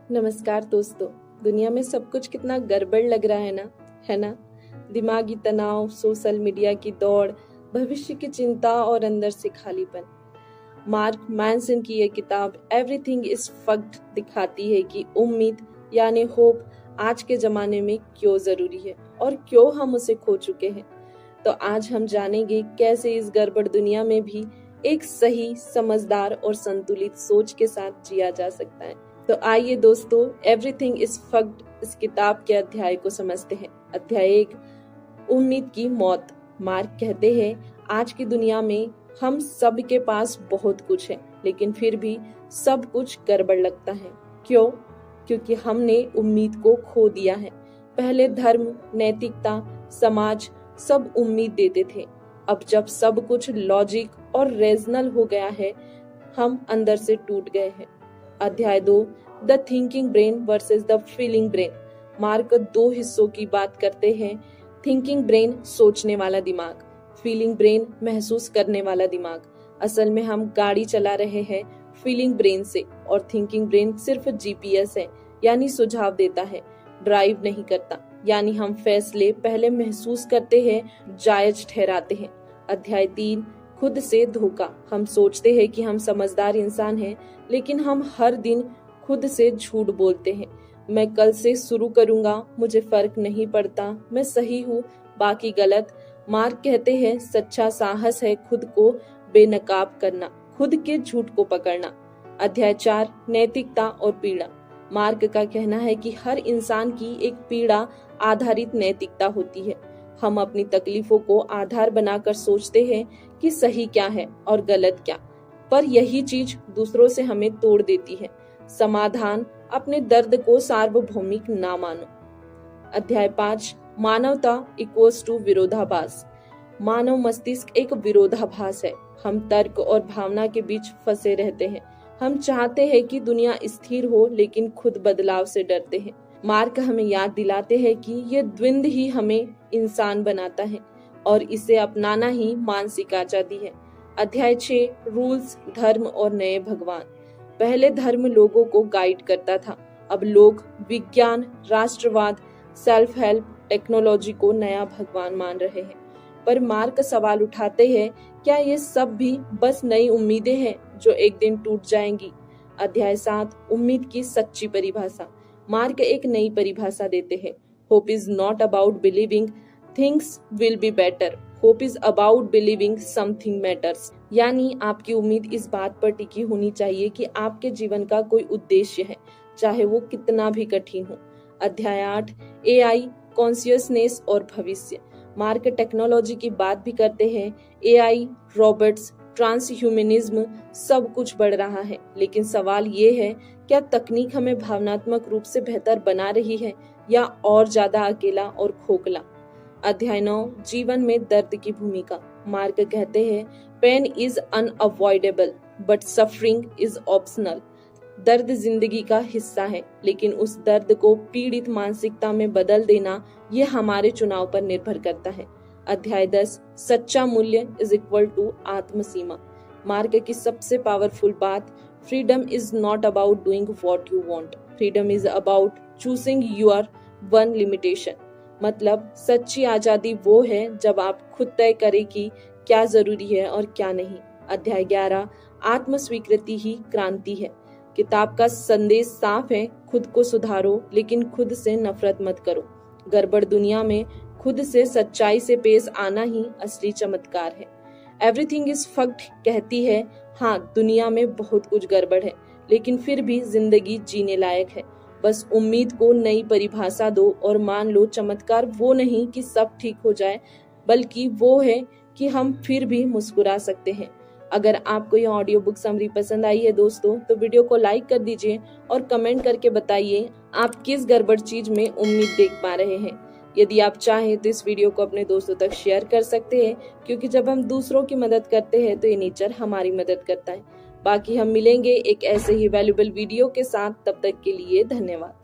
नमस्कार दोस्तों। दुनिया में सब कुछ कितना गड़बड़ लग रहा है ना। दिमागी तनाव, सोशल मीडिया की दौड़, भविष्य की चिंता और अंदर से खालीपन। मार्क मैनसन की यह किताब एवरीथिंग इज फक्ड दिखाती है कि उम्मीद यानी होप आज के जमाने में क्यों जरूरी है और क्यों हम उसे खो चुके हैं। तो आज हम जानेंगे कैसे इस गड़बड़ दुनिया में भी एक सही, समझदार और संतुलित सोच के साथ जिया जा सकता है। तो आइए दोस्तों, एवरीथिंग इज फक्ड इस किताब के अध्याय को समझते हैं। अध्याय 1, उम्मीद की मौत। मार्क कहते हैं, आज की दुनिया में हम सब के पास बहुत कुछ है, लेकिन फिर भी सब कुछ गड़बड़ लगता है। क्यों? क्योंकि हमने उम्मीद को खो दिया है। पहले धर्म, नैतिकता, समाज सब उम्मीद देते थे। अब जब सब कुछ लॉजिक और रीजनल हो गया है, हम अंदर से टूट गए हैं। अध्याय 2, the thinking brain versus the feeling brain. Mark 2 हिस्सों की बात करते हैं। थिंकिंग ब्रेन सोचने वाला दिमाग, फीलिंग ब्रेन महसूस करने वाला दिमाग। असल में हम गाड़ी चला रहे हैं फीलिंग ब्रेन से, और थिंकिंग ब्रेन सिर्फ जीपीएस है, यानी सुझाव देता है, ड्राइव नहीं करता। यानी हम फैसले पहले महसूस करते हैं, जायज ठहराते हैं। अध्याय 3, खुद से धोखा। हम सोचते हैं कि हम समझदार इंसान हैं, लेकिन हम हर दिन खुद से झूठ बोलते हैं। मैं कल से शुरू करूंगा, मुझे फर्क नहीं पड़ता, मैं सही हूँ, बाकी गलत। मार्क कहते हैं, सच्चा साहस है खुद को बेनकाब करना, खुद के झूठ को पकड़ना। अध्याय 4, नैतिकता और पीड़ा। मार्क का कहना है कि हर इंसान की एक पीड़ा आधारित नैतिकता होती है। हम अपनी तकलीफों को आधार बनाकर सोचते हैं कि सही क्या है और गलत क्या, पर यही चीज दूसरों से हमें तोड़ देती है। समाधान, अपने दर्द को सार्वभौमिक ना मानो। अध्याय 5, मानवता इक्वल्स टू विरोधाभास। मानव मस्तिष्क एक विरोधाभास है। हम तर्क और भावना के बीच फंसे रहते हैं। हम चाहते हैं कि दुनिया स्थिर हो, लेकिन खुद बदलाव से डरते हैं। मार्क हमें याद दिलाते हैं कि ये द्वंद्व ही हमें इंसान बनाता है, और इसे अपनाना ही मानसिक आजादी है। अध्याय 6, रूल्स, धर्म और नए भगवान। पहले धर्म लोगों को गाइड करता था, अब लोग विज्ञान, राष्ट्रवाद, सेल्फ हेल्प, टेक्नोलॉजी को नया भगवान मान रहे हैं। पर मार्क सवाल उठाते हैं, क्या ये सब भी बस नई उम्मीदें हैं जो एक दिन टूट जाएंगी? अध्याय 7, उम्मीद की सच्ची परिभाषा। मार्क एक नई परिभाषा देते हैं। Hope is not about believing things will be better, hope is about believing something matters. यानी आपकी उम्मीद इस बात पर टिकी होनी चाहिए कि आपके जीवन का कोई उद्देश्य है, चाहे वो कितना भी कठिन हो। अध्याय 8, एआई, कॉन्शियसनेस और भविष्य। मार्क टेक्नोलॉजी की बात भी करते हैं। एआई, रोबोट्स, ट्रांसह्यूमनिज्म, सब कुछ बढ़ रहा है, लेकिन सवाल ये है, क्या तकनीक हमें भावनात्मक रूप से बेहतर बना रही है या और ज्यादा अकेला और खोखला? अध्याय 9, जीवन में दर्द की भूमिका। मार्क कहते हैं, pain is unavoidable but suffering is optional. दर्द जिंदगी का हिस्सा है, लेकिन उस दर्द को पीड़ित मानसिकता में बदल देना ये हमारे चुनाव पर निर्भर करता है। अध्याय 10, सच्चा मूल्य इज इक्वल टू आत्मसीमा। मार्क की सबसे पावरफुल बात, freedom is not about doing what you want, freedom is about choosing your one limitation. मतलब सच्ची आजादी वो है जब आप खुद तय करें कि क्या जरूरी है और क्या नहीं। अध्याय 11, आत्मस्वीकृति ही क्रांति है। किताब का संदेश साफ है, खुद को सुधारो, लेकिन खुद से नफरत मत करो। गड़बड़ दुनिया में खुद से सच्चाई से पेश आना ही असली चमत्कार है। एवरीथिंग इज फक्ड कहती है, हाँ दुनिया में बहुत कुछ गड़बड़ है, लेकिन फिर भी जिंदगी जीने लायक है। बस उम्मीद को नई परिभाषा दो और मान लो, चमत्कार वो नहीं कि सब ठीक हो जाए, बल्कि वो है कि हम फिर भी मुस्कुरा सकते हैं। अगर आपको यह ऑडियो बुक समरी पसंद आई है दोस्तों, तो वीडियो को लाइक कर दीजिए और कमेंट करके बताइए आप किस गड़बड़ चीज में उम्मीद देख पा रहे हैं। यदि आप चाहें तो इस वीडियो को अपने दोस्तों तक शेयर कर सकते हैं, क्योंकि जब हम दूसरों की मदद करते हैं तो ये नेचर हमारी मदद करता है। बाकी हम मिलेंगे एक ऐसे ही वैल्यूएबल वीडियो के साथ, तब तक के लिए धन्यवाद।